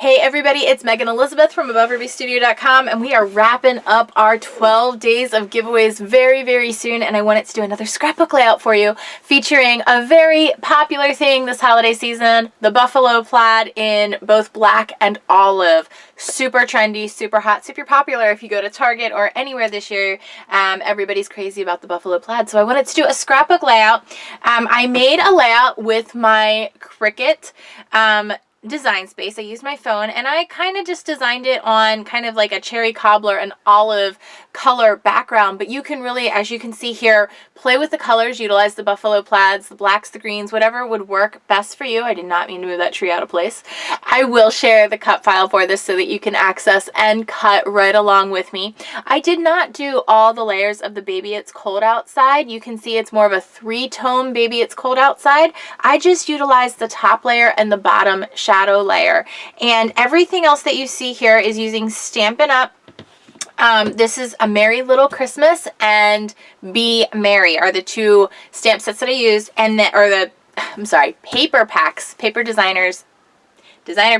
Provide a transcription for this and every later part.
Hey everybody, it's Megan Elizabeth from AboveRubyStudio.com, and we are wrapping up our 12 days of giveaways very soon, and I wanted to do another scrapbook layout for you featuring a very popular thing this holiday season, the Buffalo Plaid in both black and olive. Super trendy, super hot, super popular. If you go to Target or anywhere this year, everybody's crazy about the Buffalo Plaid, so I wanted to do a scrapbook layout. I made a layout with my Cricut Design Space. I used my phone and I kind of just designed it on kind of like a cherry cobbler and olive color background, but you can really, as you can see here, play with the colors, utilize the buffalo plaids, the blacks, the greens, whatever would work best for you. I did not mean to move that tree out of place. I will share the cut file for this so that you can access and cut right along with me. I did not do all the layers of the Baby It's Cold Outside. You can see it's more of a three-tone Baby It's Cold Outside. I just utilized the top layer and the bottom shadow layer, and everything else that you see here is using Stampin'Up. This is A Merry Little Christmas and Be Merry are the two stamp sets that I used, and paper packs, designer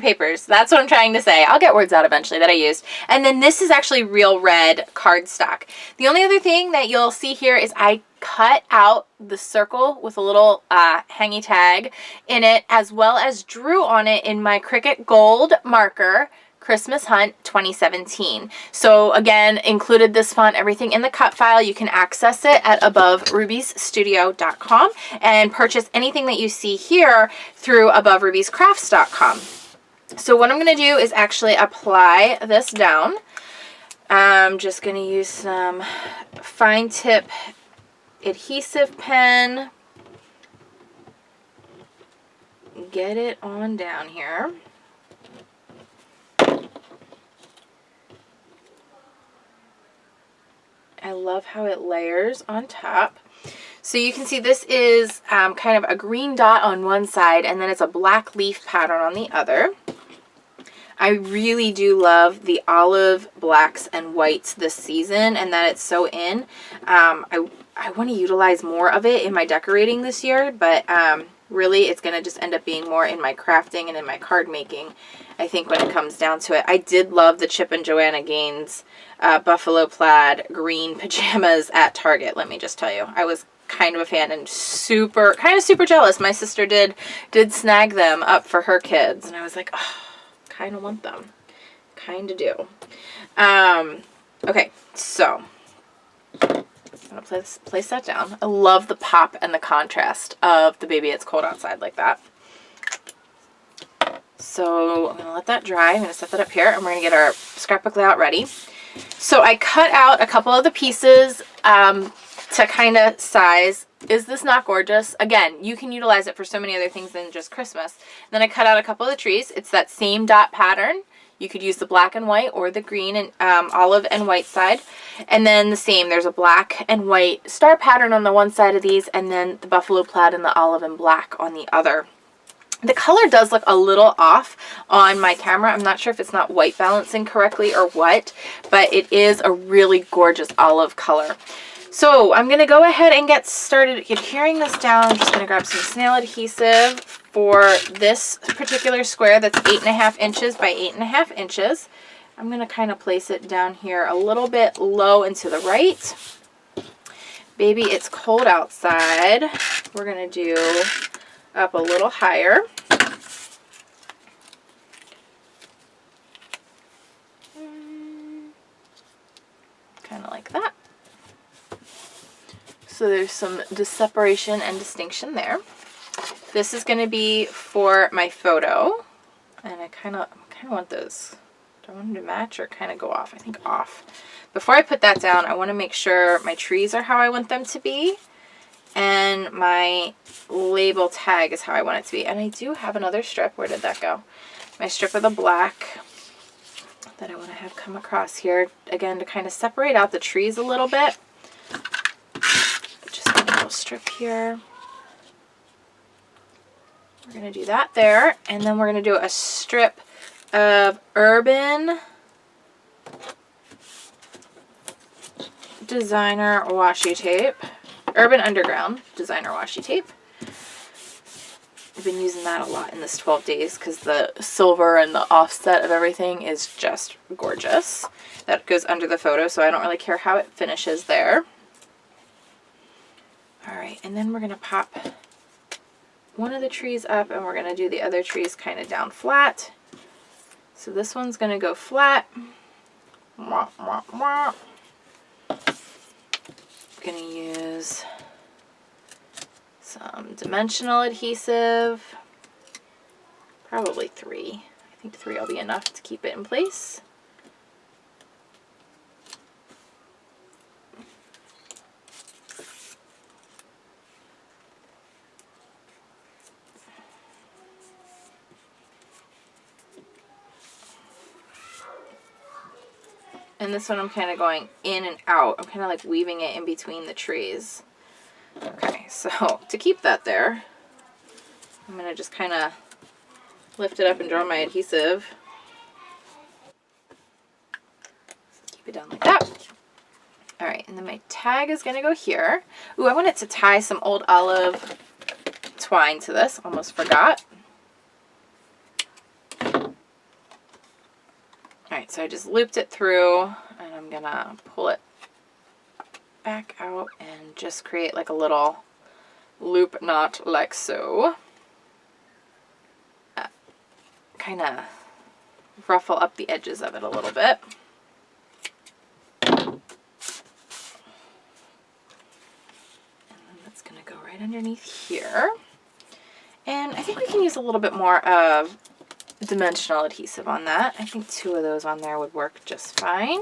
papers, that's what I'm trying to say. I'll get words out eventually, that I used. And then this is actually real red cardstock. The only other thing that you'll see here is I cut out the circle with a little hangy tag in it, as well as drew on it in my Cricut Gold marker, Christmas Hunt 2017. So again, included this font, everything in the cut file. You can access it at AboveRubyStudio.com and purchase anything that you see here through AboveRubyScrafts.com. So what I'm going to do is actually apply this down. I'm just going to use some fine tip adhesive pen. Get it on down here. I love how it layers on top. So you can see this is kind of a green dot on one side, and then it's a black leaf pattern on the other. I really do love the olive, blacks, and whites this season, and that it's so in. I want to utilize more of it in my decorating this year, but really it's going to just end up being more in my crafting and in my card making, I think, when it comes down to it. I did love the Chip and Joanna Gaines Buffalo Plaid green pajamas at Target, let me just tell you. I was kind of a fan and super jealous. My sister did snag them up for her kids, and I was like, oh, kind of want them. Kind of do. Okay, so I'm going to place that down. I love the pop and the contrast of the Baby It's Cold Outside like that. So I'm going to let that dry. I'm going to set that up here, and we're going to get our scrapbook layout ready. So I cut out a couple of the pieces to kind of size. Is this not gorgeous? Again, you can utilize it for so many other things than just Christmas. And then I cut out a couple of the trees. It's that same dot pattern. You could use the black and white or the green and olive and white side. And then the same, there's a black and white star pattern on the one side of these, and then the buffalo plaid and the olive and black on the other. The color does look a little off on my camera. I'm not sure if it's not white balancing correctly or what, but it is a really gorgeous olive color. So I'm going to go ahead and get started adhering this down. I'm just going to grab some snail adhesive for this particular square that's 8.5 inches by 8.5 inches. I'm going to kind of place it down here a little bit low and to the right. Baby It's Cold Outside, we're going to do up a little higher. Kind of like that. So there's some separation and distinction there. This is going to be for my photo, and I kind of want those. Do I want them to match or kind of go off? I think off. Before I put that down, I want to make sure my trees are how I want them to be, and my label tag is how I want it to be. And I do have another strip. Where did that go? My strip of the black that I want to have come across here, again, to kind of separate out the trees a little bit. Just a little strip here. We're going to do that there, and then we're going to do a strip of Urban Designer washi tape. Urban Underground Designer washi tape. I've been using that a lot in this 12 days because the silver and the offset of everything is just gorgeous. That goes under the photo, so I don't really care how it finishes there. All right, and then we're going to pop one of the trees up, and we're going to do the other trees kind of down flat. So this one's going to go flat. Mwah, mwah, mwah. I'm going to use some dimensional adhesive, probably 3. I think 3 will be enough to keep it in place. And this one I'm kind of going in and out. I'm kind of like weaving it in between the trees. Okay, so to keep that there, I'm going to just kind of lift it up and draw my adhesive. Keep it down like that. All right, and then my tag is going to go here. Ooh, I wanted to tie some old olive twine to this. Almost forgot. All right, so I just looped it through, and I'm going to pull it back out and just create like a little loop knot like so. Kind of ruffle up the edges of it a little bit. And then that's going to go right underneath here. And I think we can use a little bit more of dimensional adhesive on that. I think 2 of those on there would work just fine.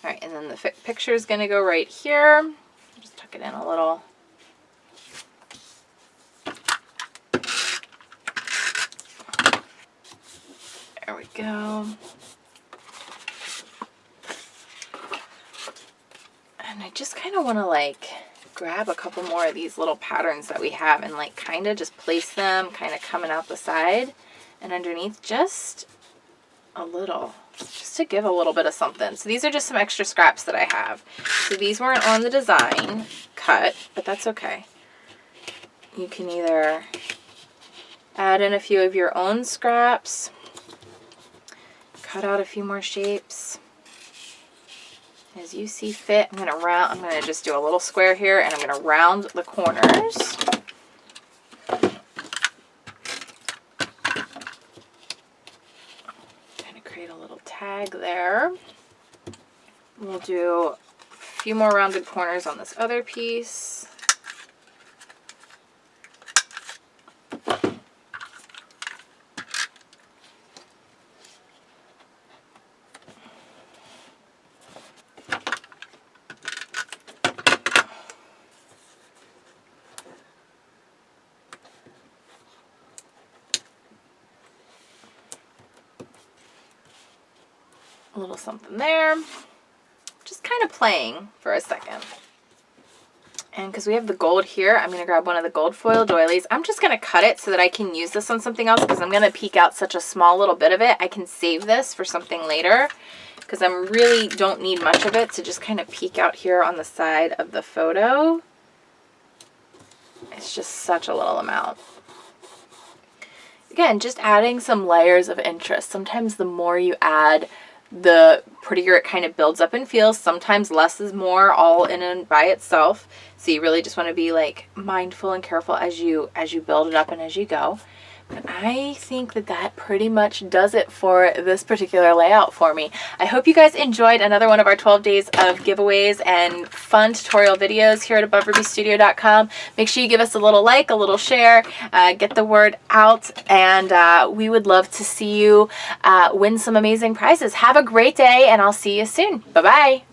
All right, and then the picture is going to go right here. Just tuck it in a little. There we go. And I just kind of want to like grab a couple more of these little patterns that we have and like kind of just place them kind of coming out the side and underneath just a little, just to give a little bit of something. So these are just some extra scraps that I have. So these weren't on the design cut, but that's okay. You can either add in a few of your own scraps, cut out a few more shapes as you see fit. I'm going to just do a little square here, and I'm going to round the corners. Create a little tag there. We'll do a few more rounded corners on this other piece. A little something there, just kind of playing for a second. And because we have the gold here, I'm going to grab one of the gold foil doilies. I'm just going to cut it so that I can use this on something else, because I'm going to peek out such a small little bit of it. I can save this for something later because I really don't need much of it to just kind of peek out here on the side of the photo. It's just such a little amount. Again, just adding some layers of interest. Sometimes the more you add, the prettier it kind of builds up and feels. Sometimes less is more, all in and by itself. So you really just want to be like mindful and careful as you build it up and as you go. But I think that that pretty much does it for this particular layout for me. I hope you guys enjoyed another one of our 12 days of giveaways and fun tutorial videos here at AboveRubyStudio.com. Make sure you give us a little like, a little share, get the word out, and we would love to see you win some amazing prizes. Have a great day, and I'll see you soon. Bye-bye.